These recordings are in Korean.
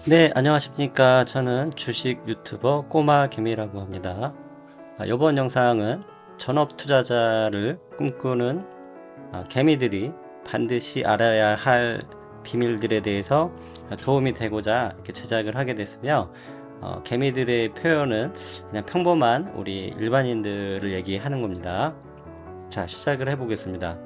네, 안녕하십니까. 저는 주식 유튜버 꼬마 개미라고 합니다. 이번 영상은 전업 투자자를 꿈꾸는 개미들이 반드시 알아야 할 비밀들에 대해서 도움이 되고자 이렇게 제작을 하게 됐으며, 개미들의 표현은 그냥 평범한 우리 일반인들을 얘기하는 겁니다. 자, 시작을 해보겠습니다.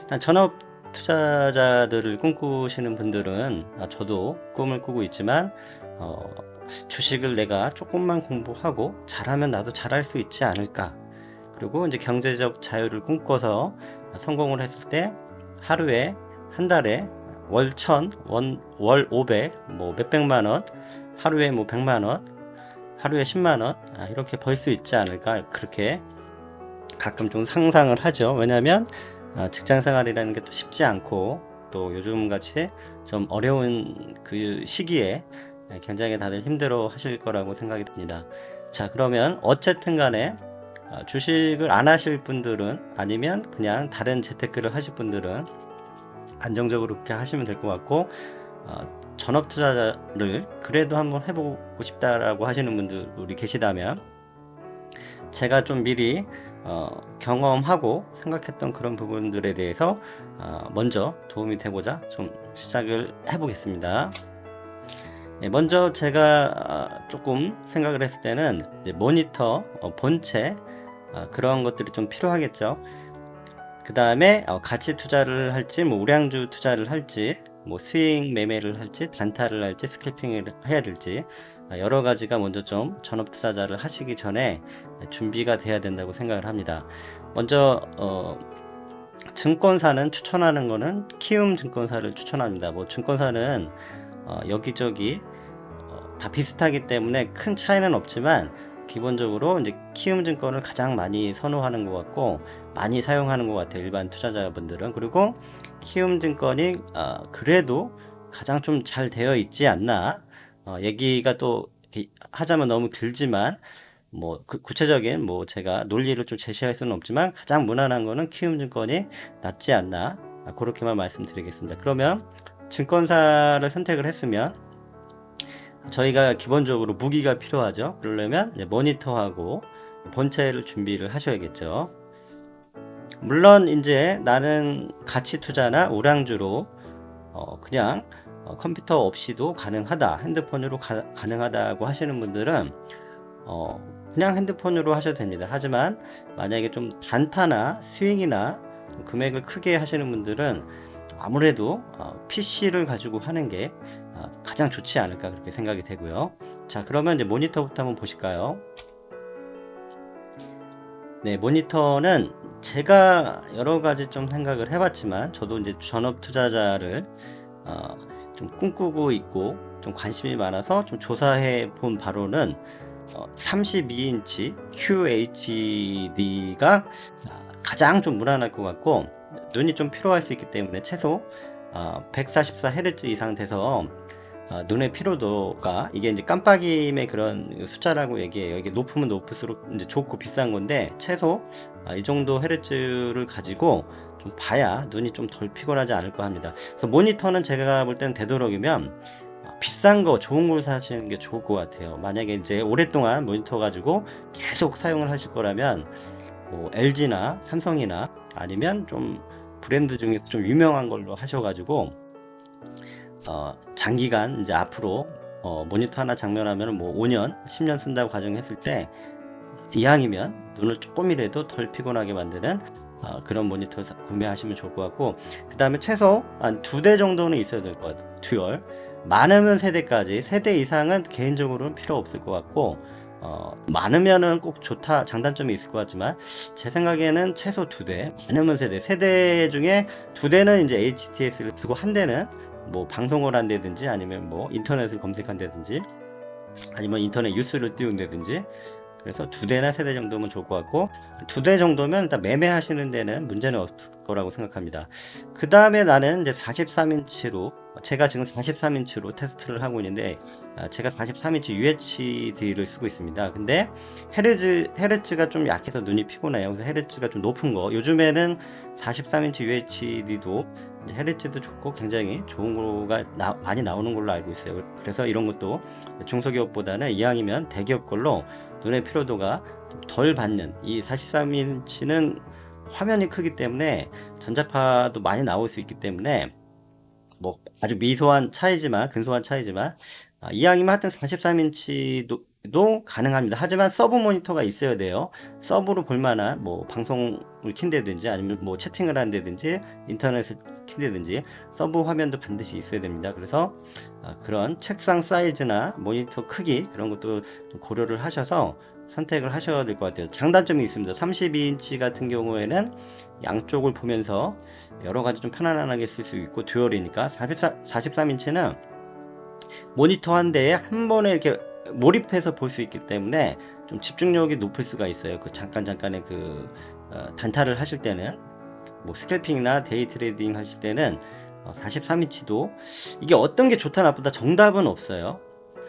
일단 전업 투자자들을 꿈꾸시는 분들은, 저도 꿈을 꾸고 있지만 주식을 내가 조금만 공부하고 잘하면 나도 잘할 수 있지 않을까, 그리고 이제 경제적 자유를 꿈꿔서 성공을 했을 때 하루에, 한 달에 월 1000, 월 500, 뭐 몇백만원, 하루에 뭐 100만원, 하루에 10만원, 이렇게 벌 수 있지 않을까, 그렇게 가끔 좀 상상을 하죠. 왜냐하면 직장 생활이라는 게 또 쉽지 않고, 또 요즘 같이 좀 어려운 그 시기에 굉장히 다들 힘들어 하실 거라고 생각이 듭니다. 자, 그러면 어쨌든 간에 주식을 안 하실 분들은, 아니면 그냥 다른 재테크를 하실 분들은 안정적으로 그렇게 하시면 될 것 같고, 전업 투자를 그래도 한번 해보고 싶다라고 하시는 분들이 계시다면, 제가 좀 미리 경험하고 생각했던 그런 부분들에 대해서 먼저 도움이 되고자 좀 시작을 해보겠습니다. 먼저 제가 조금 생각을 했을 때는 이제 모니터, 본체, 그런 것들이 좀 필요하겠죠. 그 다음에 가치 투자를 할지, 뭐 우량주 투자를 할지, 뭐 스윙 매매를 할지, 단타를 할지, 스캘핑을 해야 될지, 여러 가지가 먼저 좀 전업 투자자를 하시기 전에 준비가 돼야 된다고 생각을 합니다. 먼저 증권사는 추천하는 거는 키움 증권사를 추천합니다. 뭐 증권사는 여기저기 다 비슷하기 때문에 큰 차이는 없지만, 기본적으로 이제 키움증권을 가장 많이 선호하는 것 같고 많이 사용하는 것 같아요, 일반 투자자분들은. 그리고 키움증권이 그래도 가장 좀 잘 되어 있지 않나. 얘기가 또 이렇게 하자면 너무 길지만, 뭐 구체적인 뭐 제가 논리를 좀 제시할 수는 없지만, 가장 무난한 거는 키움증권이 낫지 않나, 그렇게만 말씀드리겠습니다. 그러면 증권사를 선택을 했으면 저희가 기본적으로 무기가 필요하죠. 그러려면 모니터하고 본체를 준비를 하셔야겠죠. 물론 이제 나는 가치 투자나 우량주로 그냥 컴퓨터 없이도 가능하다, 핸드폰으로 가능하다고 하시는 분들은 그냥 핸드폰으로 하셔도 됩니다. 하지만 만약에 좀 단타나 스윙이나 좀 금액을 크게 하시는 분들은 아무래도 PC를 가지고 하는 게 가장 좋지 않을까, 그렇게 생각이 되고요. 자, 그러면 이제 모니터부터 한번 보실까요? 네, 모니터는 제가 여러 가지 좀 생각을 해봤지만, 저도 이제 전업 투자자를 좀 꿈꾸고 있고 좀 관심이 많아서 좀 조사해 본 바로는 32인치 QHD가 가장 좀 무난할 것 같고, 눈이 좀 피로할 수 있기 때문에 최소 144Hz 이상 돼서 눈의 피로도가, 이게 이제 깜빡임의 그런 숫자라고 얘기해요. 이게 높으면 높을수록 이제 좋고 비싼 건데, 최소 이 정도 헤르츠를 가지고 좀 봐야 눈이 좀 덜 피곤하지 않을까 합니다. 그래서 모니터는 제가 볼 때는 되도록이면 비싼 거, 좋은 걸 사시는 게 좋을 것 같아요. 만약에 이제 오랫동안 모니터 가지고 계속 사용을 하실 거라면, 뭐 LG나 삼성이나 아니면 좀 브랜드 중에서 좀 유명한 걸로 하셔가지고 장기간 이제 앞으로 모니터 하나 장만하면 뭐 5년, 10년 쓴다고 가정했을 때, 이왕이면 눈을 조금이라도 덜 피곤하게 만드는 그런 모니터 구매하시면 좋을 것 같고, 그 다음에 최소 한 2대 정도는 있어야 될 것 같아요. 듀얼. 많으면 3대까지, 3대 이상은 개인적으로는 필요 없을 것 같고, 많으면은 꼭 좋다, 장단점이 있을 것 같지만, 제 생각에는 최소 2대, 많으면 3대, 3대 중에 2대는 이제 HTS를 쓰고, 한 대는 뭐 방송을 한다든지, 아니면 뭐 인터넷을 검색한다든지, 아니면 인터넷 뉴스를 띄운다든지, 그래서 2대나 3대 정도면 좋을 것 같고, 2대 정도면 일단 매매하시는 데는 문제는 없을 거라고 생각합니다. 그 다음에 나는 이제 43인치로, 제가 지금 43인치로 테스트를 하고 있는데, 제가 43인치 UHD를 쓰고 있습니다. 근데 헤르츠가 좀 약해서 눈이 피곤해요. 그래서 헤르츠가 좀 높은 거, 요즘에는 43인치 UHD도 이제 헤르츠도 좋고 굉장히 좋은 거가 많이 나오는 걸로 알고 있어요. 그래서 이런 것도 중소기업보다는 이왕이면 대기업 걸로 눈의 피로도가 좀 덜 받는, 이 43인치는 화면이 크기 때문에 전자파도 많이 나올 수 있기 때문에 뭐 아주 미소한 차이지만, 근소한 차이지만, 이왕이면 하여튼 43인치도 가능합니다. 하지만 서브 모니터가 있어야 돼요. 서브로 볼만한 뭐 방송을 킨다든지 아니면 뭐 채팅을 한다든지 인터넷을 킨다든지 서브 화면도 반드시 있어야 됩니다. 그래서 그런 책상 사이즈나 모니터 크기 그런 것도 좀 고려를 하셔서 선택을 하셔야 될 것 같아요. 장단점이 있습니다. 32인치 같은 경우에는 양쪽을 보면서 여러 가지 좀 편안하게 쓸 수 있고, 듀얼이니까. 43인치는 모니터 한 대에 한 번에 이렇게 몰입해서 볼 수 있기 때문에 좀 집중력이 높을 수가 있어요. 그 잠깐의 그 단타를 하실 때는, 뭐 스캘핑이나 데이 트레이딩 하실 때는 43인치도 이게 어떤 게 좋다 나쁘다 정답은 없어요.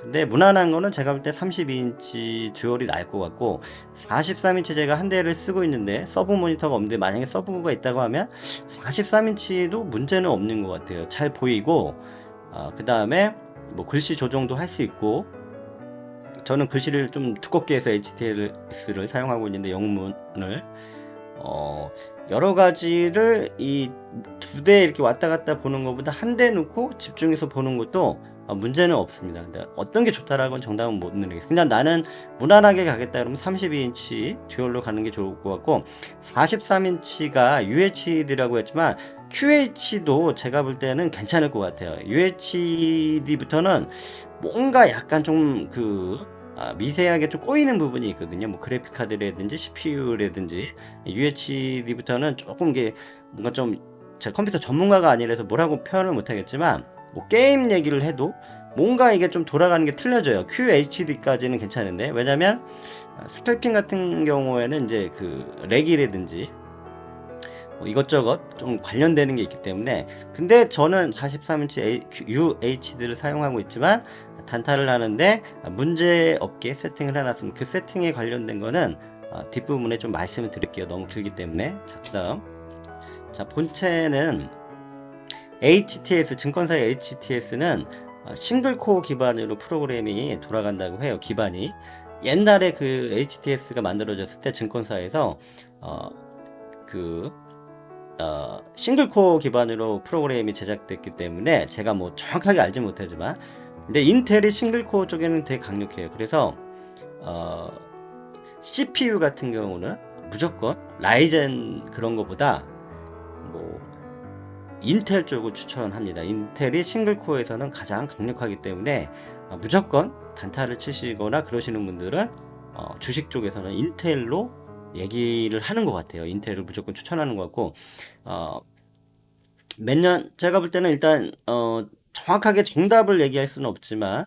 근데 무난한 거는 제가 볼 때 32인치 듀얼이 나을 것 같고, 43인치 제가 한 대를 쓰고 있는데 서브 모니터가 없는데 만약에 서브가 있다고 하면 43인치도 문제는 없는 것 같아요. 잘 보이고, 그 다음에 뭐 글씨 조정도 할 수 있고, 저는 글씨를 좀 두껍게 해서 HTS를 사용하고 있는데 영문을 여러 가지를 이 두 대 이렇게 왔다 갔다 보는 것보다 한 대 놓고 집중해서 보는 것도 문제는 없습니다. 근데 어떤 게 좋다라고는 정답은 못 내리겠어요. 그냥 나는 무난하게 가겠다 그러면 32인치 듀얼로 가는 게 좋을 것 같고, 43인치가 UHD라고 했지만 QH도 제가 볼 때는 괜찮을 것 같아요. UHD부터는 뭔가 약간 좀 미세하게 좀 꼬이는 부분이 있거든요. 뭐 그래픽 카드라든지 CPU라든지. UHD부터는 조금 이게 뭔가 좀, 제 컴퓨터 전문가가 아니라서 뭐라고 표현을 못하겠지만 뭐 게임 얘기를 해도 뭔가 이게 좀 돌아가는 게 틀려져요. QHD까지는 괜찮은데, 왜냐면 스캘핑 같은 경우에는 이제 그 렉이라든지 뭐 이것저것 좀 관련되는 게 있기 때문에. 근데 저는 43인치 UHD를 사용하고 있지만 단타를 하는데 문제 없게 세팅을 해놨습니다. 그 세팅에 관련된 거는 뒷부분에 좀 말씀을 드릴게요. 너무 길기 때문에. 자, 그다음, 자, 본체는 HTS, 증권사의 HTS는 싱글 코어 기반으로 프로그램이 돌아간다고 해요. 기반이 옛날에 그 HTS가 만들어졌을 때 증권사에서 싱글 코어 기반으로 프로그램이 제작됐기 때문에 제가 뭐 정확하게 알지 못하지만, 근데 인텔이 싱글 코어 쪽에는 되게 강력해요. 그래서 CPU 같은 경우는 무조건 라이젠 그런 거보다 뭐 인텔 쪽을 추천합니다. 인텔이 싱글 코어에서는 가장 강력하기 때문에 무조건 단타를 치시거나 그러시는 분들은 주식 쪽에서는 인텔로 얘기를 하는 것 같아요. 인텔을 무조건 추천하는 것 같고, 제가 볼 때는 일단 정확하게 정답을 얘기할 수는 없지만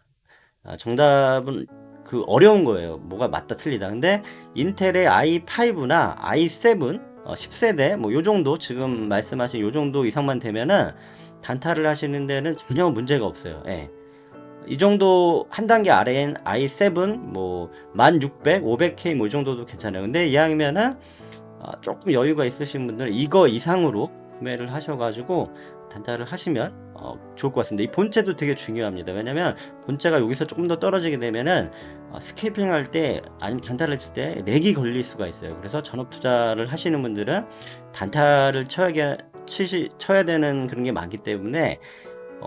정답은 그 어려운 거예요. 뭐가 맞다 틀리다. 근데 인텔의 i5나 i7 10세대 뭐 요 정도, 지금 말씀하신 요 정도 이상만 되면은 단타를 하시는 데는 전혀 문제가 없어요. 예. 이 정도 한 단계 아래인 i7 뭐 1600, 500K 뭐 이 정도도 괜찮아요. 근데 이왕이면은 조금 여유가 있으신 분들은 이거 이상으로 구매를 하셔가지고 단타를 하시면 좋을 것 같습니다. 이 본체도 되게 중요합니다. 왜냐면 본체가 여기서 조금 더 떨어지게 되면은 스케이핑 할 때 아니면 단타를 칠 때 렉이 걸릴 수가 있어요. 그래서 전업 투자를 하시는 분들은 단타를 쳐야 되는 그런 게 많기 때문에,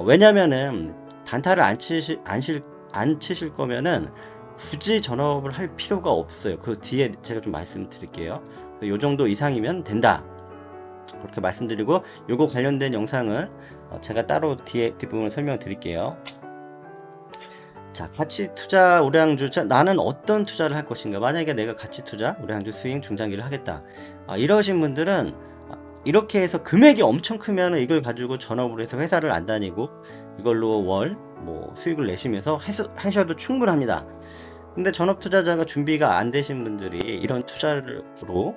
왜냐면은 단타를 안 치실 거면은 굳이 전업을 할 필요가 없어요. 그 뒤에 제가 좀 말씀드릴게요. 요 정도 이상이면 된다, 그렇게 말씀드리고, 요거 관련된 영상은 제가 따로 뒷부분을 설명을 드릴게요. 자, 가치 투자 우량주. 나는 어떤 투자를 할 것인가. 만약에 내가 가치 투자 우량주 스윙 중장기를 하겠다, 이러신 분들은 이렇게 해서 금액이 엄청 크면 이걸 가지고 전업으로 해서 회사를 안 다니고 이걸로 월 뭐 수익을 내시면서 하셔도 충분합니다. 근데 전업 투자자가 준비가 안 되신 분들이 이런 투자로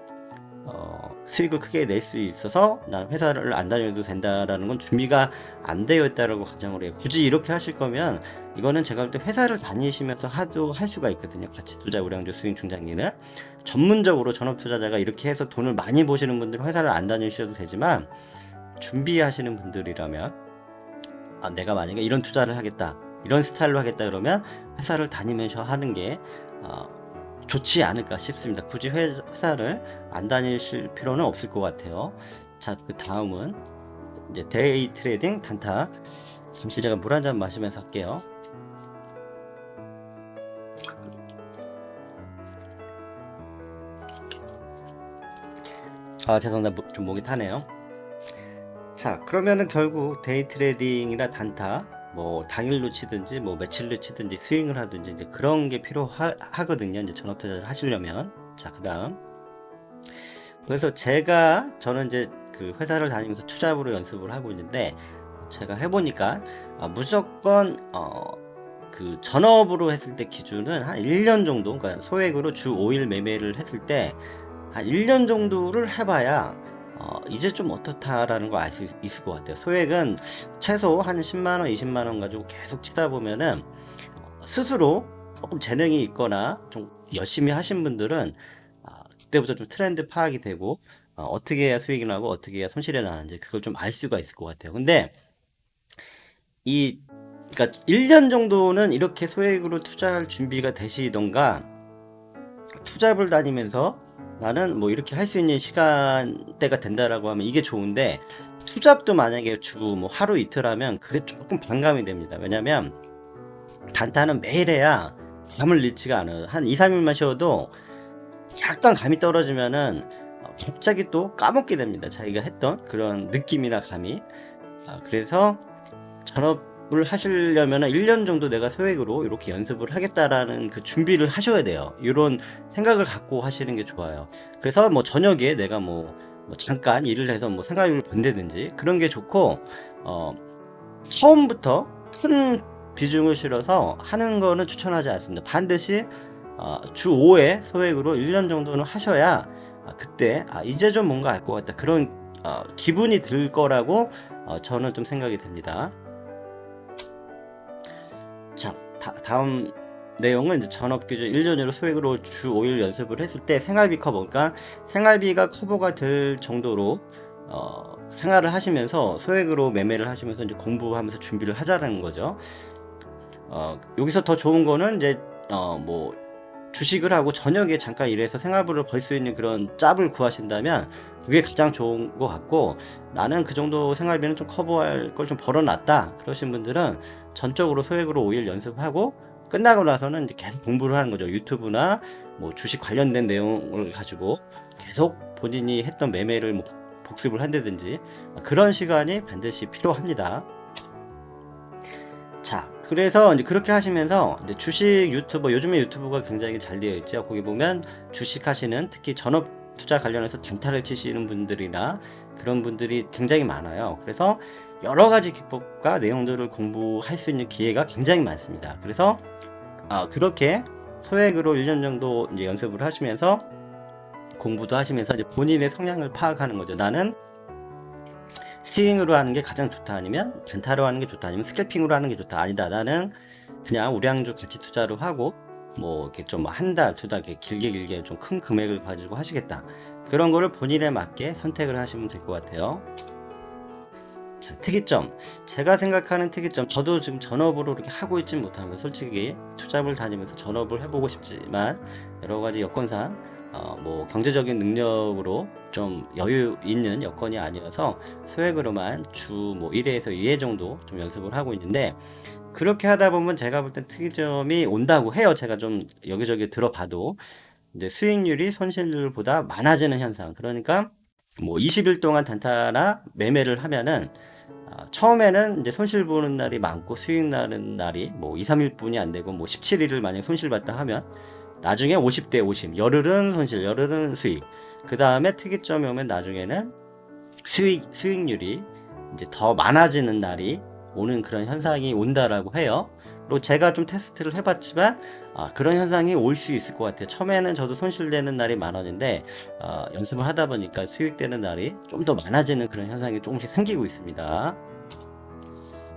수익을 크게 낼 수 있어서 난 회사를 안 다녀도 된다라는 건 준비가 안 되어 있다라고 가정을 해요. 굳이 이렇게 하실 거면 이거는 제가 볼 때 회사를 다니시면서 할 수가 있거든요. 가치 투자 우량주 스윙 중장기는 전문적으로 전업 투자자가 이렇게 해서 돈을 많이 버시는 분들은 회사를 안 다니셔도 되지만, 준비하시는 분들이라면 내가 만약에 이런 투자를 하겠다, 이런 스타일로 하겠다 그러면 회사를 다니면서 하는 게 좋지 않을까 싶습니다. 굳이 회사를 안 다니실 필요는 없을 것 같아요. 자, 그 다음은 이제 데이 트레이딩 단타. 잠시 제가 물 한 잔 마시면서 할게요. 죄송합니다. 좀 목이 타네요. 자, 그러면은 결국 데이 트레이딩이나 단타, 뭐 당일로 치든지 뭐 며칠로 치든지 스윙을 하든지 이제 그런 게 필요하거든요. 이제 전업 투자를 하시려면. 자, 그다음. 그래서 저는 이제 그 회사를 다니면서 투잡으로 연습을 하고 있는데, 제가 해보니까 무조건 그 전업으로 했을 때 기준은 한 1년 정도, 그러니까 소액으로 주 5일 매매를 했을 때 한 1년 정도를 해봐야 이제 좀 어떻다라는 거 알 수 있을 것 같아요. 소액은 최소 한 10만원, 20만원 가지고 계속 치다 보면은 스스로 조금 재능이 있거나 좀 열심히 하신 분들은 그때부터 좀 트렌드 파악이 되고 어떻게 해야 수익이 나고 어떻게 해야 손실이 나는지 그걸 좀 알 수가 있을 것 같아요. 근데 그러니까 1년 정도는 이렇게 소액으로 투자할 준비가 되시던가, 투잡을 다니면서 나는 뭐 이렇게 할 수 있는 시간대가 된다라고 하면 이게 좋은데, 투잡도 만약에 주 뭐 하루 이틀 하면 그게 조금 반감이 됩니다. 왜냐면 단타는 매일 해야 감을 잃지가 않아요. 한 2, 3일만 쉬어도 약간 감이 떨어지면은 갑자기 또 까먹게 됩니다. 자기가 했던 그런 느낌이나 감이. 그래서 전업을 하시려면 1년 정도 내가 소액으로 이렇게 연습을 하겠다라는 그 준비를 하셔야 돼요. 이런 생각을 갖고 하시는 게 좋아요. 그래서 뭐 저녁에 내가 뭐 잠깐 일을 해서 뭐 생활비를 번다든지 그런 게 좋고, 처음부터 큰 비중을 실어서 하는 거는 추천하지 않습니다. 반드시 주 5회 소액으로 1년 정도는 하셔야 그때 이제 좀 뭔가 알 것 같다, 그런 기분이 들 거라고 저는 좀 생각이 됩니다. 자, 다음 내용은 이제 전업 기준 1년으로 소액으로 주 5일 연습을 했을 때 생활비 커버, 그러니까 생활비가 커버가 될 정도로 생활을 하시면서 소액으로 매매를 하시면서 이제 공부하면서 준비를 하자라는 거죠. 여기서 더 좋은 거는 이제 뭐 주식을 하고 저녁에 잠깐 일해서 생활비를 벌 수 있는 그런 짭을 구하신다면 그게 가장 좋은 것 같고, 나는 그 정도 생활비는 좀 커버할 걸 좀 벌어놨다 그러신 분들은 전적으로 소액으로 5일 연습하고 끝나고 나서는 이제 계속 공부를 하는 거죠. 유튜브나 뭐 주식 관련된 내용을 가지고 계속 본인이 했던 매매를 뭐 복습을 한다든지 그런 시간이 반드시 필요합니다. 자, 그래서 이제 그렇게 하시면서 이제 주식 유튜버, 요즘에 유튜브가 굉장히 잘 되어 있죠. 거기 보면 주식 하시는, 특히 전업 투자 관련해서 단타를 치시는 분들이나 그런 분들이 굉장히 많아요. 그래서 여러 가지 기법과 내용들을 공부할 수 있는 기회가 굉장히 많습니다. 그래서 그렇게 소액으로 1년 정도 이제 연습을 하시면서 공부도 하시면서 이제 본인의 성향을 파악하는 거죠. 나는 스윙으로 하는 게 가장 좋다, 아니면 단타로 하는 게 좋다, 아니면 스캘핑으로 하는 게 좋다, 아니다, 나는 그냥 우량주 가치 투자로 하고 뭐 이렇게 좀 한 달, 두 달 길게 좀 큰 금액을 가지고 하시겠다, 그런 거를 본인에 맞게 선택을 하시면 될 것 같아요. 자, 특이점. 제가 생각하는 특이점, 저도 지금 전업으로 이렇게 하고 있진 못합니다. 솔직히 투잡을 다니면서 전업을 해보고 싶지만 여러 가지 여건상 뭐 경제적인 능력으로 좀 여유 있는 여건이 아니어서 소액으로만 주 뭐 1회에서 2회 정도 좀 연습을 하고 있는데, 그렇게 하다 보면 제가 볼 땐 특이점이 온다고 해요. 제가 좀 여기저기 들어봐도 이제 수익률이 손실률보다 많아지는 현상. 그러니까 뭐 20일 동안 단타나 매매를 하면은 처음에는 이제 손실 보는 날이 많고 수익 나는 날이 뭐 2, 3일 뿐이 안 되고 뭐 17일을 만약 손실 봤다 하면 나중에 50대 50, 열흘은 손실, 열흘은 수익. 그 다음에 특이점이 오면 나중에는 수익률이 이제 더 많아지는 날이 오는 그런 현상이 온다라고 해요. 그리고 제가 좀 테스트를 해봤지만 그런 현상이 올 수 있을 것 같아요. 처음에는 저도 손실되는 날이 많았는데 연습을 하다 보니까 수익되는 날이 좀 더 많아지는 그런 현상이 조금씩 생기고 있습니다.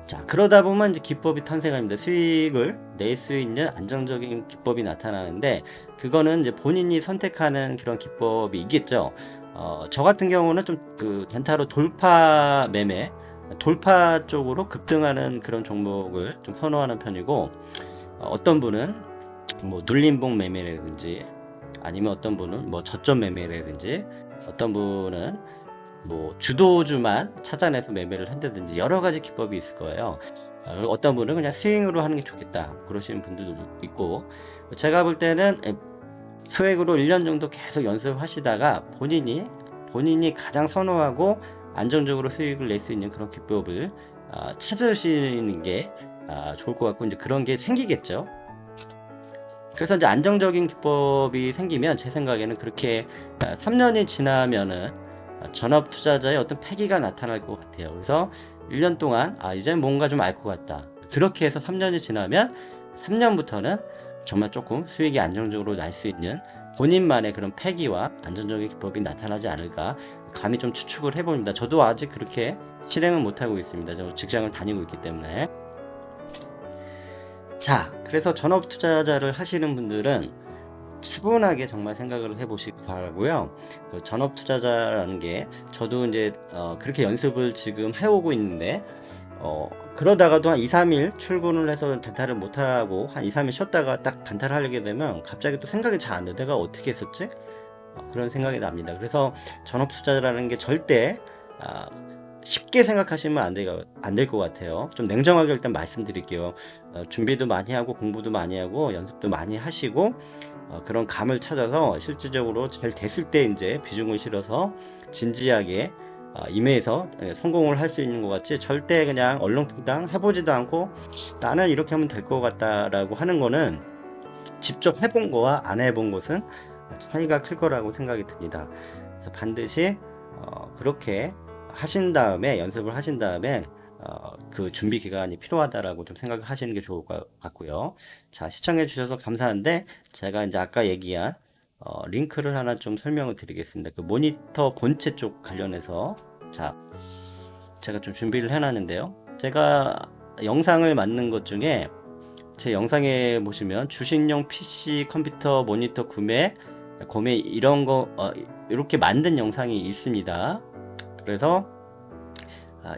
자, 그러다 보면 이제 기법이 탄생합니다. 수익을 낼 수 있는 안정적인 기법이 나타나는데, 그거는 이제 본인이 선택하는 그런 기법이 있겠죠. 저 같은 경우는 좀 그 단타로 돌파 매매, 돌파 쪽으로 급등하는 그런 종목을 좀 선호하는 편이고, 어떤 분은 뭐 눌림봉 매매라든지, 아니면 어떤 분은 뭐 저점 매매라든지, 어떤 분은 뭐 주도주만 찾아내서 매매를 한다든지 여러 가지 기법이 있을 거예요. 어떤 분은 그냥 스윙으로 하는 게 좋겠다 그러시는 분들도 있고, 제가 볼 때는 소액으로 1년 정도 계속 연습하시다가 본인이 가장 선호하고 안정적으로 수익을 낼 수 있는 그런 기법을 찾으시는 게 좋을 것 같고, 이제 그런 게 생기겠죠. 그래서 이제 안정적인 기법이 생기면 제 생각에는 그렇게 3년이 지나면은 전업 투자자의 어떤 패기가 나타날 것 같아요. 그래서 1년 동안 이제 뭔가 좀 알 것 같다. 그렇게 해서 3년이 지나면 3년부터는 정말 조금 수익이 안정적으로 날 수 있는 본인만의 그런 패기와 안정적인 기법이 나타나지 않을까 감히 좀 추측을 해봅니다. 저도 아직 그렇게 실행은 못하고 있습니다. 저 직장을 다니고 있기 때문에. 자, 그래서 전업 투자자를 하시는 분들은 차분하게 정말 생각을 해보시기 바라고요. 그 전업 투자자라는 게 저도 이제 그렇게 연습을 지금 해오고 있는데, 그러다가도 한 2, 3일 출근을 해서 단타를 못하고 한 2, 3일 쉬었다가 딱 단타를 하려게 되면 갑자기 또 생각이 잘 안 나. 내가 어떻게 했었지? 그런 생각이 납니다. 그래서 전업 투자자라는 게 절대 쉽게 생각하시면 안 될 것 같아요. 좀 냉정하게 일단 말씀드릴게요. 준비도 많이 하고 공부도 많이 하고 연습도 많이 하시고 그런 감을 찾아서 실질적으로 잘 됐을 때 이제 비중을 실어서 진지하게 임해서 성공을 할 수 있는 것 같지, 절대 그냥 얼렁뚱땅 해보지도 않고 나는 이렇게 하면 될 것 같다라고 하는 거는 직접 해본 거와 안 해본 것은 차이가 클 거라고 생각이 듭니다. 그래서 반드시 그렇게 하신 다음에 연습을 하신 다음에 그 준비 기간이 필요하다라고 좀 생각을 하시는 게 좋을 것 같고요. 자, 시청해 주셔서 감사한데, 제가 이제 아까 얘기한 링크를 하나 좀 설명을 드리겠습니다. 그 모니터 본체 쪽 관련해서, 자, 제가 좀 준비를 해놨는데요. 제가 영상을 만든 것 중에 제 영상에 보시면 주식용 PC 컴퓨터 모니터 구매 이런 거 이렇게 만든 영상이 있습니다. 그래서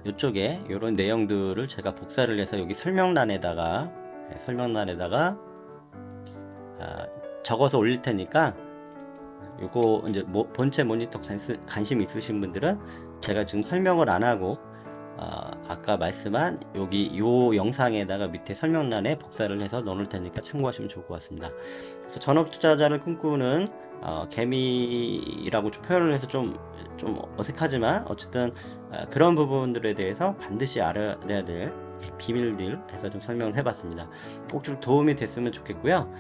이쪽에 이런 내용들을 제가 복사를 해서 여기 설명란에다가 적어서 올릴 테니까, 요거 이제 본체 모니터 관심 있으신 분들은 제가 지금 설명을 안 하고 아까 말씀한 여기 요 영상에다가 밑에 설명란에 복사를 해서 넣을 테니까 참고하시면 좋을 것 같습니다. 그래서 전업 투자자를 꿈꾸는 개미라고 좀 표현을 해서 좀 어색하지만 어쨌든 그런 부분들에 대해서 반드시 알아야 될 비밀들 해서 좀 설명을 해봤습니다. 꼭 좀 도움이 됐으면 좋겠고요.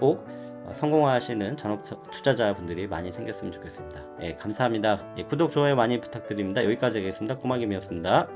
꼭 성공하시는 전업 투자자분들이 많이 생겼으면 좋겠습니다. 예, 감사합니다. 예, 구독, 좋아요 많이 부탁드립니다. 여기까지 하겠습니다. 꼬마김이었습니다.